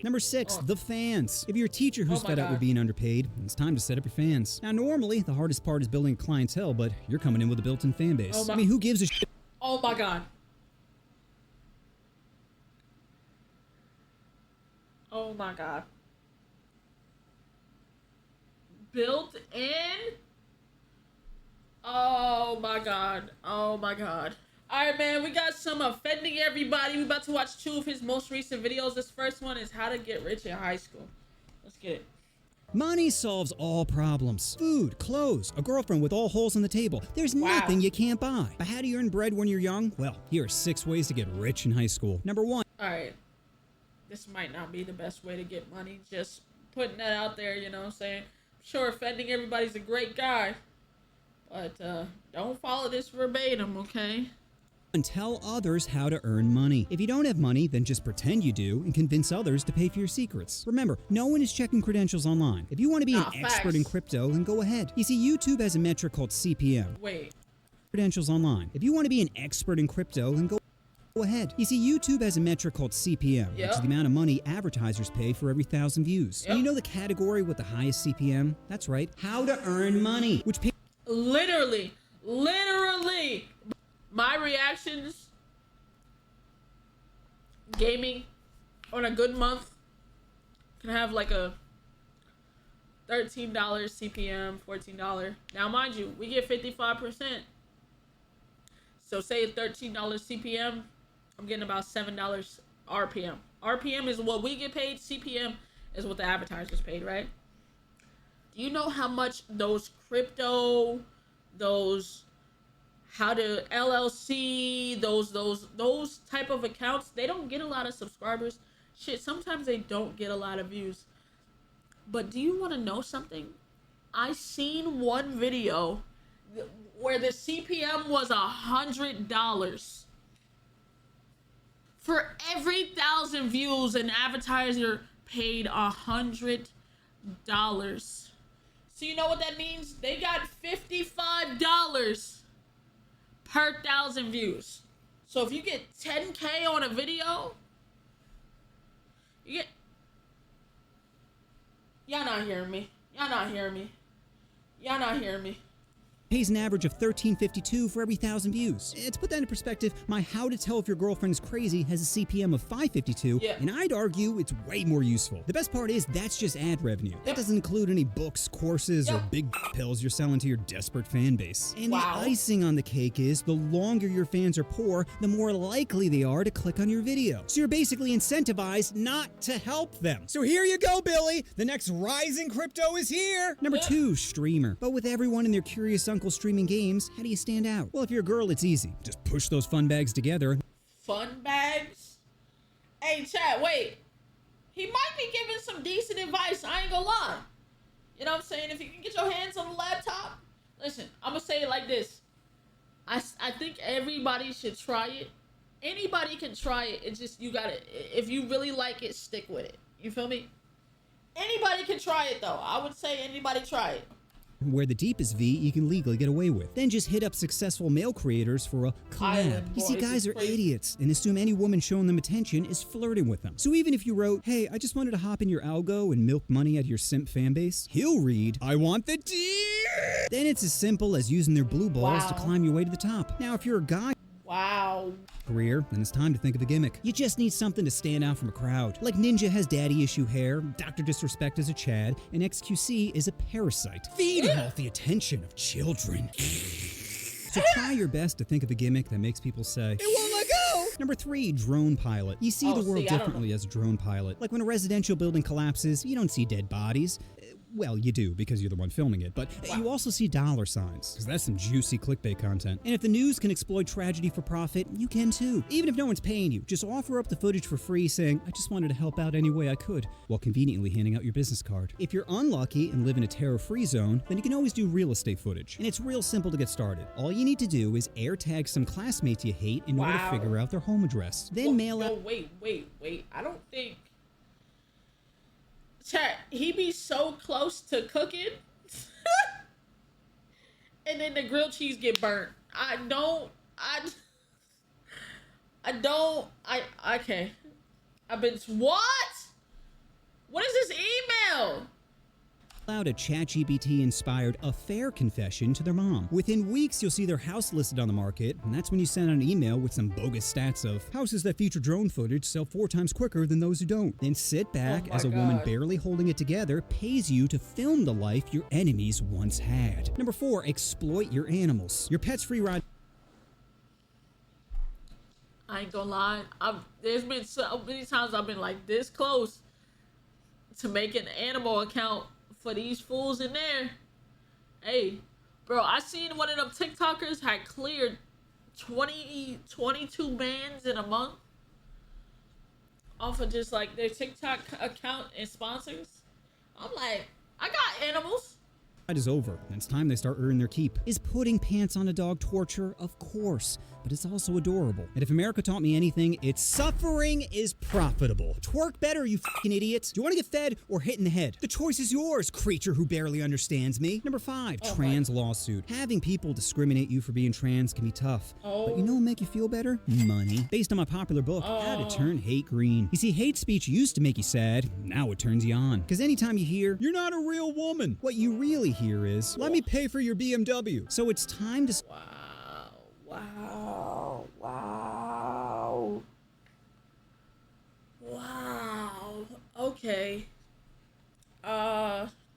Number 6, the fans. If you're a teacher who's fed up with being underpaid, it's time to set up your fans. Now, normally, the hardest part is building a clientele, but you're coming in with a built-in fan base. I mean, who gives a shit? Oh my God. Oh my God. Built in? Oh my God. Oh my God. Alright, man, we got some Offending Everybody. We about to watch 2 of his most recent videos. This first one is how to get rich in high school. Let's get it. Money solves all problems. Food, clothes, a girlfriend with all holes in the table. There's nothing you can't buy. But how do you earn bread when you're young? Well, here are 6 ways to get rich in high school. Number 1. Alright. This might not be the best way to get money. Just putting that out there, you know what I'm saying? I'm sure Offending Everybody's a great guy. But don't follow this verbatim, okay? And tell others how to earn money. If you don't have money, then just pretend you do and convince others to pay for your secrets. Remember, no one is checking credentials online. If you want to be an expert in crypto, then go ahead. You see, YouTube has a metric called CPM. Wait. Credentials online. If you want to be an expert in crypto, then go ahead. You see, YouTube has a metric called CPM, which is the amount of money advertisers pay for every 1,000 views. And you know the category with the highest CPM? That's right. How to earn money, which pays literally, my reactions, gaming on a good month can have like a $13 CPM, $14. Now, mind you, we get 55%. So say $13 CPM, I'm getting about $7 RPM. RPM is what we get paid. CPM is what the advertisers paid, right? Do you know how much those crypto, those how to LLC, those type of accounts, they don't get a lot of subscribers. Shit, sometimes they don't get a lot of views. But do you want to know something? I seen one video where the CPM was $100. For every 1,000 views, an advertiser paid $100. So you know what that means? They got $55 per 1,000 views. So if you get 10K on a video, you get... Y'all not hearing me. pays an average of $13.52 for every 1,000 views. To put that in perspective, my How to Tell If Your Girlfriend's Crazy has a CPM of $5.52, and I'd argue it's way more useful. The best part is that's just ad revenue. That doesn't include any books, courses, or big pills you're selling to your desperate fan base. And the icing on the cake is the longer your fans are poor, the more likely they are to click on your video. So you're basically incentivized not to help them. So here you go, Billy. The next rising crypto is here. Number 2, streamer. But with everyone and their curious uncle streaming games, how do you stand out? Well, if you're a girl, it's easy. Just push those fun bags together. Fun bags? Hey, chat, wait. He might be giving some decent advice. I ain't gonna lie. You know what I'm saying? If you can get your hands on the laptop, listen, I'm gonna say it like this. I think everybody should try it. Anybody can try it. It's just, you gotta, if you really like it, stick with it. You feel me? Anybody can try it, though. I would say anybody try it. Where the deepest V you can legally get away with. Then just hit up successful male creators for a collab. You see, guys are idiots and assume any woman showing them attention is flirting with them. So even if you wrote, hey, I just wanted to hop in your algo and milk money out of your simp fan base, he'll read, I want the D. Then it's as simple as using their blue balls to climb your way to the top. Now, if you're a guy career, then it's time to think of a gimmick. You just need something to stand out from a crowd. Like Ninja has daddy issue hair, Dr. Disrespect is a Chad, and XQC is a parasite, feeding off the attention of children. So try your best to think of a gimmick that makes people say, it won't let go! Number 3, drone pilot. You see the world differently as a drone pilot. Like when a residential building collapses, you don't see dead bodies. Well, you do, because you're the one filming it, but you also see dollar signs, because that's some juicy clickbait content. And if the news can exploit tragedy for profit, you can too. Even if no one's paying you, just offer up the footage for free saying, I just wanted to help out any way I could, while conveniently handing out your business card. If you're unlucky and live in a terror-free zone, then you can always do real estate footage. And it's real simple to get started. All you need to do is air tag some classmates you hate in order to figure out their home address. Then mail out... Wait. I don't think... Chat, he be so close to cooking and then the grilled cheese get burnt. Okay. I've been, what? out a ChatGPT inspired affair confession to their mom. Within weeks, you'll see their house listed on the market, and that's when you send out an email with some bogus stats of houses that feature drone footage sell 4 times quicker than those who don't. Then sit back as a woman barely holding it together pays you to film the life your enemies once had. Number 4, exploit your animals. Your pet's free ride. I ain't gonna lie. There's been so many times I've been like this close to making an animal account for these fools in there. Hey, bro, I seen one of them TikTokers had cleared 22 bans in a month off of just like their TikTok account and sponsors. I'm like, I got animals. Is over, and it's time they start earning their keep. Is putting pants on a dog torture? Of course, but it's also adorable. And if America taught me anything, it's suffering is profitable. Twerk better, you fucking idiots. Do you want to get fed or hit in the head? The choice is yours, creature who barely understands me. Number 5, trans lawsuit. Having people discriminate you for being trans can be tough. But you know what make you feel better? Money. Based on my popular book, How to Turn Hate Green. You see, hate speech used to make you sad, now it turns you on. Because anytime you hear, you're not a real woman, what you really here is, let me pay for your BMW. So it's time to... Wow. Okay.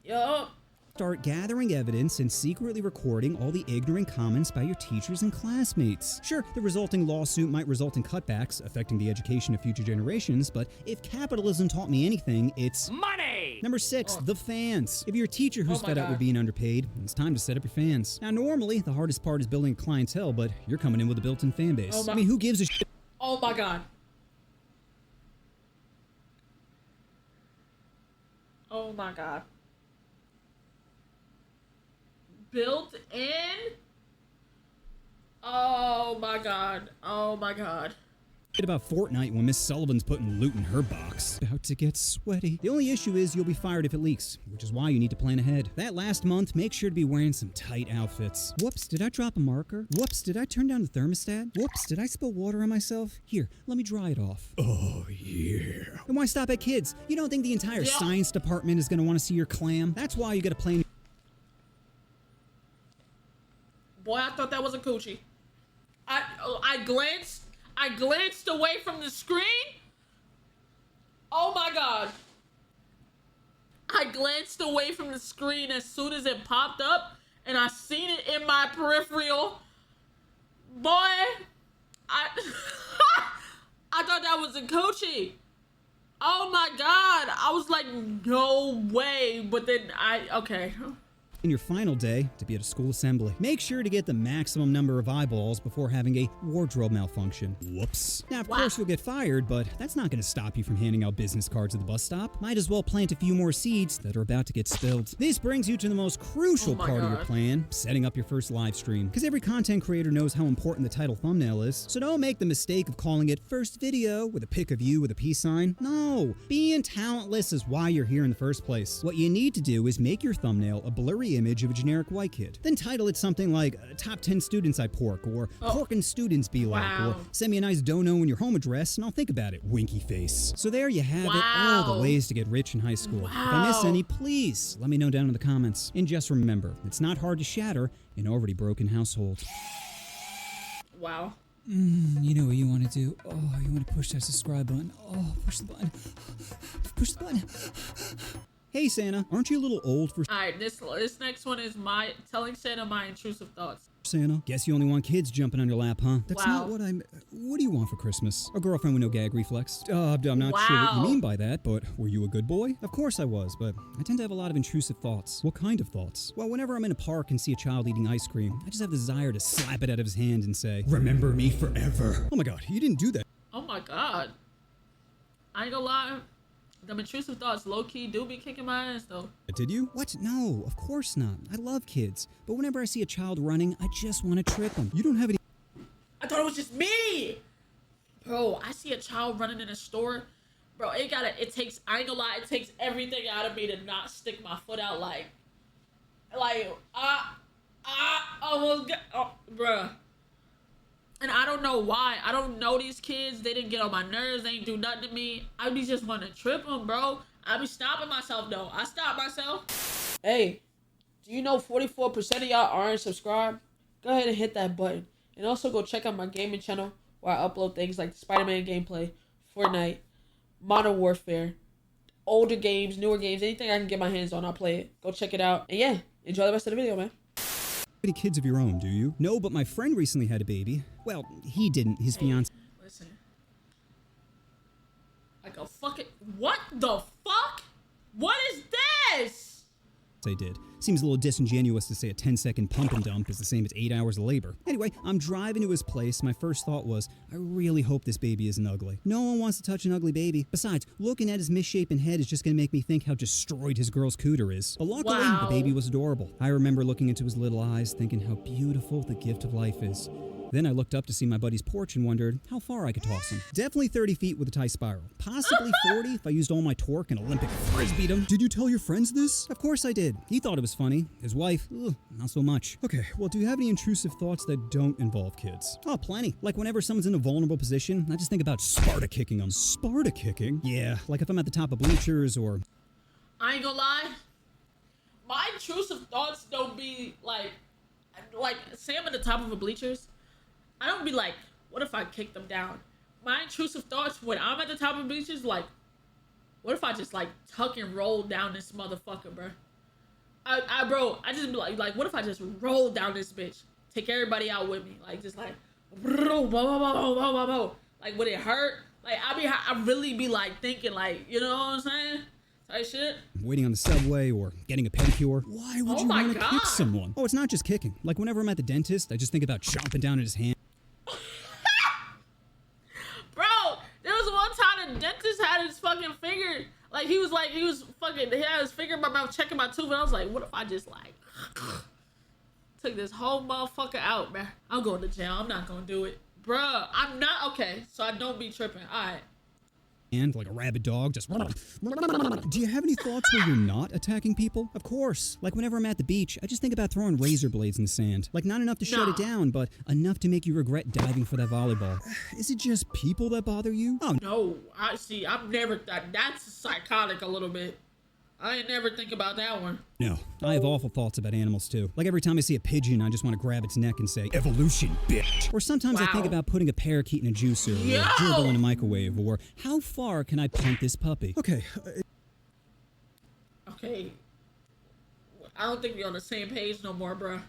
Yup. Start gathering evidence and secretly recording all the ignorant comments by your teachers and classmates. Sure, the resulting lawsuit might result in cutbacks affecting the education of future generations, but if capitalism taught me anything, it's money! Number 6, the fans. If you're a teacher who's fed up with being underpaid, it's time to set up your fans. Now, normally, the hardest part is building a clientele, but you're coming in with a built-in fan base. I mean, who gives a shit? Oh my god. Oh my god. Built in? Oh my god. Oh my god. About Fortnite when Miss Sullivan's putting loot in her box. About to get sweaty. The only issue is you'll be fired if it leaks, which is why you need to plan ahead. That last month, make sure to be wearing some tight outfits. Whoops, did I drop a marker? Whoops, did I turn down the thermostat? Whoops, did I spill water on myself? Here, let me dry it off. Oh, yeah. And why stop at kids? You don't think the entire science department is going to want to see your clam? That's why you got to plan. Boy, I thought that was a coochie. I glanced away from the screen. Oh my god. I glanced away from the screen as soon as it popped up, and I seen it in my peripheral. Boy, I thought that was a coochie. Oh my god. I was like, no way. But then okay. In your final day to be at a school assembly. Make sure to get the maximum number of eyeballs before having a wardrobe malfunction. Whoops. Now, of course, you'll get fired, but that's not going to stop you from handing out business cards at the bus stop. Might as well plant a few more seeds that are about to get spilled. This brings you to the most crucial part of your plan, setting up your first live stream. Because every content creator knows how important the title thumbnail is, so don't make the mistake of calling it first video with a pic of you with a peace sign. No, being talentless is why you're here in the first place. What you need to do is make your thumbnail a blurry image of a generic white kid. Then title it something like top 10 students I pork, or porkin' students be like, or send me a nice dono in your home address and I'll think about it, winky face. So there you have it, all the ways to get rich in high school. If I miss any, please let me know down in the comments. And just remember, it's not hard to shatter an already broken household. Wow. You know what you want to do. Oh, you want to push that subscribe button. Oh, push the button. Push the button. Hey Santa, aren't you a little old for... Alright, this next one is my telling Santa my intrusive thoughts. Santa, guess you only want kids jumping on your lap, huh? That's not what what do you want for Christmas? A girlfriend with no gag reflex? I'm not sure what you mean by that, but were you a good boy? Of course I was, but I tend to have a lot of intrusive thoughts. What kind of thoughts? Well, whenever I'm in a park and see a child eating ice cream, I just have the desire to slap it out of his hand and say, remember me forever. Oh my god, you didn't do that. Oh my god. I ain't gonna lie. Them intrusive thoughts low-key do be kicking my ass, though. Did you? What? No, of course not. I love kids. But whenever I see a child running, I just want to trip them. You don't have any... I thought it was just me! Bro, I see a child running in a store. Bro, it takes, I ain't gonna lie, it takes everything out of me to not stick my foot out almost got, bruh. And I don't know why. I don't know these kids. They didn't get on my nerves. They ain't do nothing to me. I be just want to trip them, bro. I be stopping myself, though. I stop myself. Hey, do you know 44% of y'all aren't subscribed? Go ahead and hit that button. And also go check out my gaming channel where I upload things like Spider-Man gameplay, Fortnite, Modern Warfare, older games, newer games, anything I can get my hands on, I'll play it. Go check it out. And yeah, enjoy the rest of the video, man. Any kids of your own, do you? No, but my friend recently had a baby. Well, he didn't. His fiance. Listen. Like a fucking... What the fuck? What is this? I did. Seems a little disingenuous to say a 10-second pump and dump is the same as 8 hours of labor. Anyway, I'm driving to his place. My first thought was, I really hope this baby isn't ugly. No one wants to touch an ugly baby. Besides, looking at his misshapen head is just going to make me think how destroyed his girl's cooter is. But luckily, the baby was adorable. I remember looking into his little eyes, thinking how beautiful the gift of life is. Then I looked up to see my buddy's porch and wondered how far I could toss him. Definitely 30 feet with a tight spiral. Possibly 40 if I used all my torque and Olympic frisbeed him. Did you tell your friends this? Of course I did. He thought it was funny. His wife, not so much. Okay, well, do you have any intrusive thoughts that don't involve kids? Oh, plenty. Like whenever someone's in a vulnerable position, I just think about Sparta kicking them. Sparta kicking? Yeah, like if I'm at the top of bleachers or... I ain't gonna lie. My intrusive thoughts don't be like say I'm at the top of the bleachers. I don't be like, what if I kick them down? My intrusive thoughts when I'm at the top of the bleachers, like, what if I just like tuck and roll down this motherfucker, bro? I just be like, what if I just roll down this bitch, take everybody out with me, like just like, like would it hurt? Like I really be like thinking like, you know what I'm saying? Type shit. Waiting on the subway or getting a pedicure. Why would you want to kick someone? Oh, it's not just kicking. Like whenever I'm at the dentist, I just think about chomping down at his hand. Bro, there was one time the dentist had his fucking finger, like he had his finger in my mouth checking my tooth, and I was like, what if I just like took this whole motherfucker out, man? I'm going to jail. I'm not gonna do it. Bruh, I'm not, okay, so I don't be tripping. Alright. And like a rabid dog, just... Do you have any thoughts where you're not attacking people? Of course. Like whenever I'm at the beach, I just think about throwing razor blades in the sand. Like not enough to shut it down, but enough to make you regret diving for that volleyball. Is it just people that bother you? Oh, no. I've never... That's psychotic a little bit. I ain't never think about that one. No, I have awful thoughts about animals too. Like every time I see a pigeon, I just want to grab its neck and say, evolution, bitch. Or sometimes I think about putting a parakeet in a juicer, or a gerbil in a microwave, or how far can I punt this puppy? Okay. Okay. I don't think we're on the same page no more, bruh.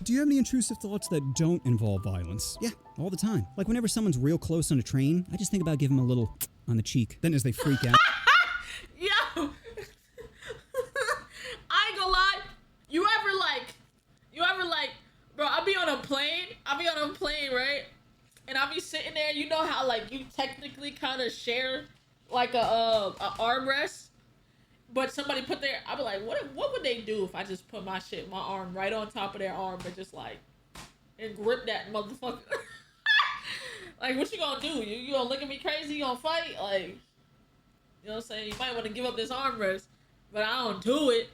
Do you have any intrusive thoughts that don't involve violence? Yeah, all the time. Like whenever someone's real close on a train, I just think about giving them a little on the cheek. Then as they freak out... Yo! I ain't gonna lie. You ever like, bro, I'll be on a plane, right? And I'll be sitting there, you know how like you technically kind of share like a armrest, but somebody put their, I'll be like, what would they do if I just put my arm right on top of their arm and just like, and grip that motherfucker? Like, what you gonna do? You gonna look at me crazy? You gonna fight? Like, you know what I'm saying? You might want to give up this armrest, but I don't do it.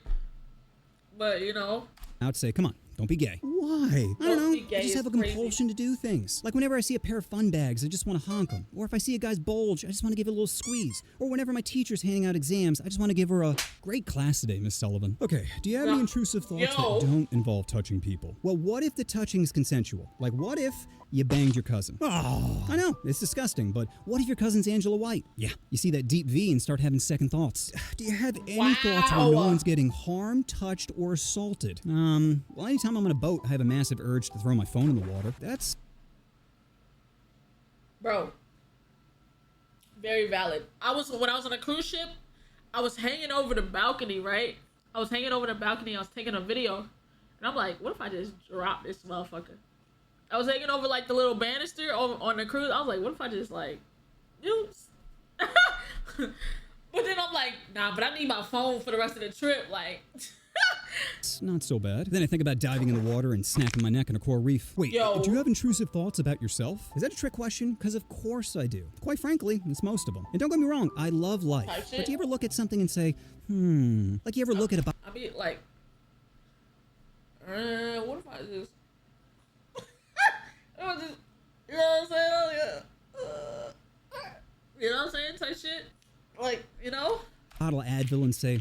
But, you know. I would say, come on, don't be gay. Why? I don't know. I just have a compulsion to do things. Like whenever I see a pair of fun bags, I just want to honk them. Or if I see a guy's bulge, I just want to give it a little squeeze. Or whenever my teacher's handing out exams, I just want to give her a great class today, Miss Sullivan. Okay, do you have any intrusive thoughts that don't involve touching people? Well, what if the touching is consensual? Like what if you banged your cousin? Oh, I know, it's disgusting, but what if your cousin's Angela White? Yeah, you see that deep V and start having second thoughts. Do you have any thoughts where no one's getting harmed, touched, or assaulted? Well, anytime I'm on a boat, I have a massive urge to throw my phone in the water. That's... Bro. Very valid. When I was on a cruise ship, I was hanging over the balcony, right? I was taking a video, and I'm like, what if I just drop this motherfucker? I was hanging over like the little banister on the cruise. I was like, what if I just like, oops. But then I'm like, nah, but I need my phone for the rest of the trip. Like, it's not so bad. Then I think about diving in the water and snapping my neck in a coral reef. Wait, do you have intrusive thoughts about yourself? Is that a trick question? Because of course I do. Quite frankly, it's most of them. And don't get me wrong, I love life. But do you ever look at something and say, like you ever look at a... I mean, like, what if I just... you know what I'm saying? You know what I'm saying? Type shit. Like, you know? Bottle of Advil and say,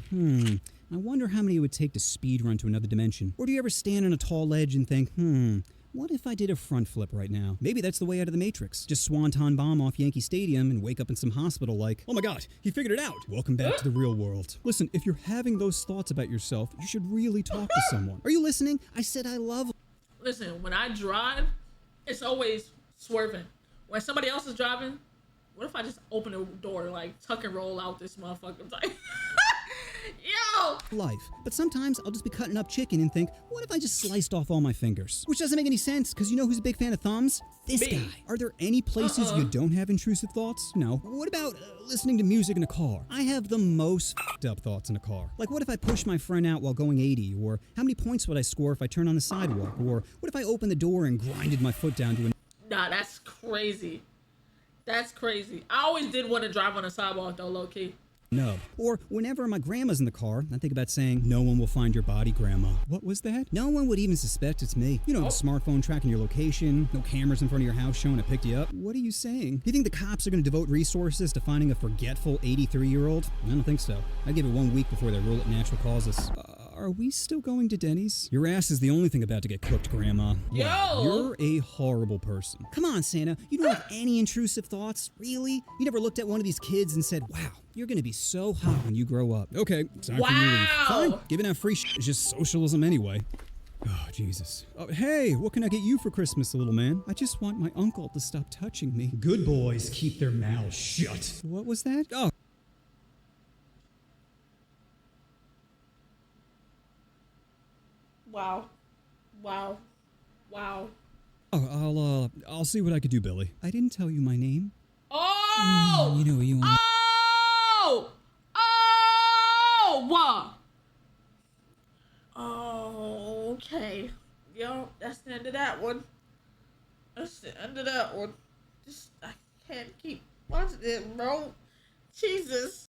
I wonder how many it would take to speed run to another dimension. Or do you ever stand on a tall ledge and think, what if I did a front flip right now? Maybe that's the way out of the Matrix. Just swanton bomb off Yankee Stadium and wake up in some hospital like, oh my god, he figured it out. Welcome back to the real world. Listen, if you're having those thoughts about yourself, you should really talk to someone. Are you listening? I said I love... Listen, when I drive, it's always swerving. When somebody else is driving, what if I just open the door, like tuck and roll out this motherfucker? Like, yo! Life. But sometimes I'll just be cutting up chicken and think, what if I just sliced off all my fingers? Which doesn't make any sense, because you know who's a big fan of thumbs? This Me. guy. Are there any places you don't have intrusive thoughts? No. What about listening to music in a car? I have the most f***ed up thoughts in a car. Like, what if I push my friend out while going 80? Or how many points would I score if I turn on the sidewalk? Or what if I opened the door and grinded my foot down to an... Nah, that's crazy. That's crazy. I always did want to drive on the sidewalk though, low key. nub. Or whenever my grandma's in the car, I think about saying, no one will find your body, Grandma. What was that? No one would even suspect it's me. You don't have a smartphone tracking your location, no cameras in front of your house showing I picked you up. What are you saying? You think the cops are going to devote resources to finding a forgetful 83-year-old? I don't think so. I'd give it 1 week before they rule it natural causes. Are we still going to Denny's? Your ass is the only thing about to get cooked, Grandma. Wow, you're a horrible person. Come on, Santa. You don't have any intrusive thoughts? Really? You never looked at one of these kids and said, wow, you're gonna be so hot when you grow up. Okay, time for you to leave. Fine, giving out free shit is just socialism anyway. Oh, Jesus. Hey, what can I get you for Christmas, little man? I just want my uncle to stop touching me. Good boys keep their mouths shut. What was that? Oh. Wow. Wow. Wow. Oh, I'll see what I could do, Billy. I didn't tell you my name. Oh! You know what you want. Oh! Oh! What? Oh, okay. Yo, that's the end of that one. That's the end of that one. Just, I can't keep watching it, bro. Jesus.